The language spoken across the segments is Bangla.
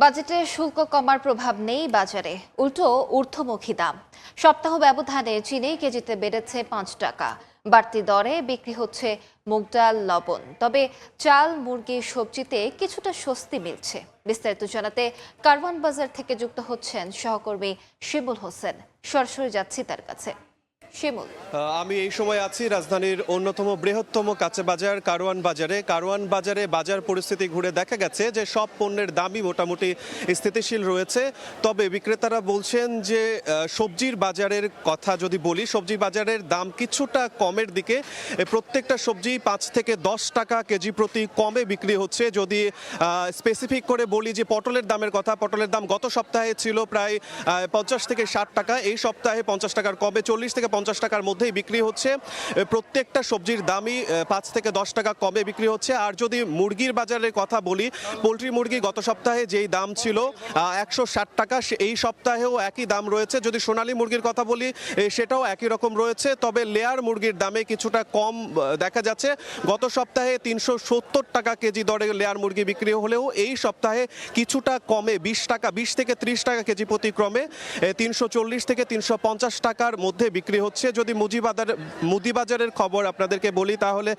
বাজেটে শুল্ক কমার প্রভাব নেই বাজারে, উল্টো ঊর্ধ্বমুখী দাম। সপ্তাহ ব্যবধানে চিনি কেজিতে বেড়েছে 5 টাকা। বাড়তি দরে বিক্রি হচ্ছে মুগ ডাল, লবণ। তবে চাল, মুরগি, সবজিতে কিছুটা স্বস্তি মিলছে। বিস্তারিত জানাতে কারওয়ান বাজার থেকে যুক্ত হচ্ছেন সহকর্মী শিমুল হোসেন। সরাসরি যাচ্ছি তার কাছে। শিমুল, আমি এই সময় আছি রাজধানীর অন্যতম বৃহত্তম কাঁচা বাজার কারওয়ান বাজারে। কারওয়ান বাজারে বাজার পরিস্থিতি ঘুরে দেখা গেছে যে সব পণ্যের দামই মোটামুটি স্থিতিশীল রয়েছে। তবে বিক্রেতারা বলছেন যে সবজির বাজারের কথা যদি বলি, সবজি বাজারের দাম কিছুটা কমের দিকে। প্রত্যেকটা সবজি 5 থেকে 10 টাকা কেজি প্রতি কমে বিক্রি হচ্ছে। যদি স্পেসিফিক করে বলি যে পটলের দামের কথা, পটলের দাম গত সপ্তাহে ছিল প্রায় 50 থেকে 60 টাকা। এই সপ্তাহে 50 টাকার কমে 40 থেকে 50 টাকার মধ্যেই বিক্রি হচ্ছে। প্রত্যেকটা সবজির দামই 5 থেকে 10 টাকা কমে বিক্রি হচ্ছে। আর যদি মুরগির বাজারের কথা বলি, পোলট্রি মুরগি গত সপ্তাহে যেই দাম ছিল 160 টাকা, এই সপ্তাহেও একই দাম রয়েছে। যদি সোনালী মুরগির কথা বলি, সেটাও একই রকম রয়েছে। তবে লেয়ার মুরগির দামে কিছুটা কম দেখা যাচ্ছে। গত সপ্তাহে 370 টাকা কেজি দরে লেয়ার মুরগি বিক্রি হলেও এই সপ্তাহে কিছুটা কমে 20 থেকে 30 টাকা কেজি প্রতি ক্রমে 340 থেকে 350 টাকার মধ্যে বিক্রি হচ্ছে। যদি মুদি বাজারের খবর আপনাদেরকে বলি, তাহলে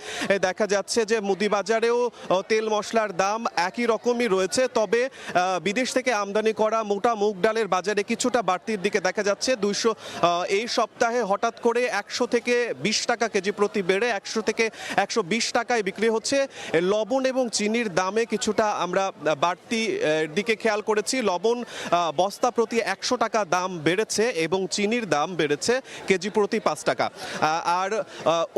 দেখা যাচ্ছে যে মুদি বাজারেও তেল মশলার দাম একই রকমই রয়েছে। তবে বিদেশ থেকে আমদানি করা মোটা মুগ ডালের বাজারে কিছুটা বাড়তির দিকে দেখা যাচ্ছে। 200 এই সপ্তাহে হঠাৎ করে 100 থেকে 20 টাকা কেজি প্রতি বেড়ে 100 থেকে 120 টাকায় বিক্রি হচ্ছে। লবণ এবং চিনির দামে কিছুটা আমরা বাড়তি দিকে খেয়াল করেছি। লবণ বস্তা প্রতি 100 টাকা দাম বেড়েছে এবং চিনির দাম বেড়েছে কেজি প্রতি 5 টাকা। আর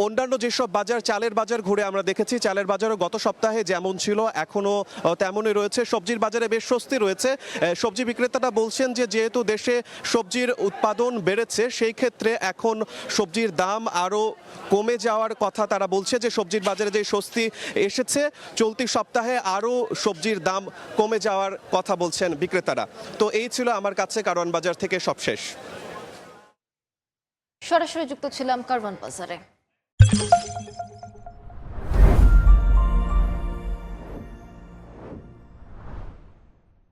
অন্যান্য যেসব বাজার, চালের বাজার ঘুরে আমরা দেখেছি, চালের বাজারও গত সপ্তাহে যেমন ছিল এখনো তেমনই রয়েছে। সবজির বাজারে বেশ স্বস্তি রয়েছে। সবজি বিক্রেতারা বলছেন যে যেহেতু দেশে সবজির উৎপাদন বেড়েছে, সেই ক্ষেত্রে এখন সবজির দাম আরও কমে যাওয়ার কথা তারা বলছে। যে সবজির বাজারে যে স্বস্তি এসেছে, চলতি সপ্তাহে আরও সবজির দাম কমে যাওয়ার কথা বলছেন বিক্রেতারা। তো এই ছিল আমার কাছে কারওয়ান বাজার থেকে সবশেষ। সরাসরি যুক্ত ছিলাম কারওয়ান বাজারে।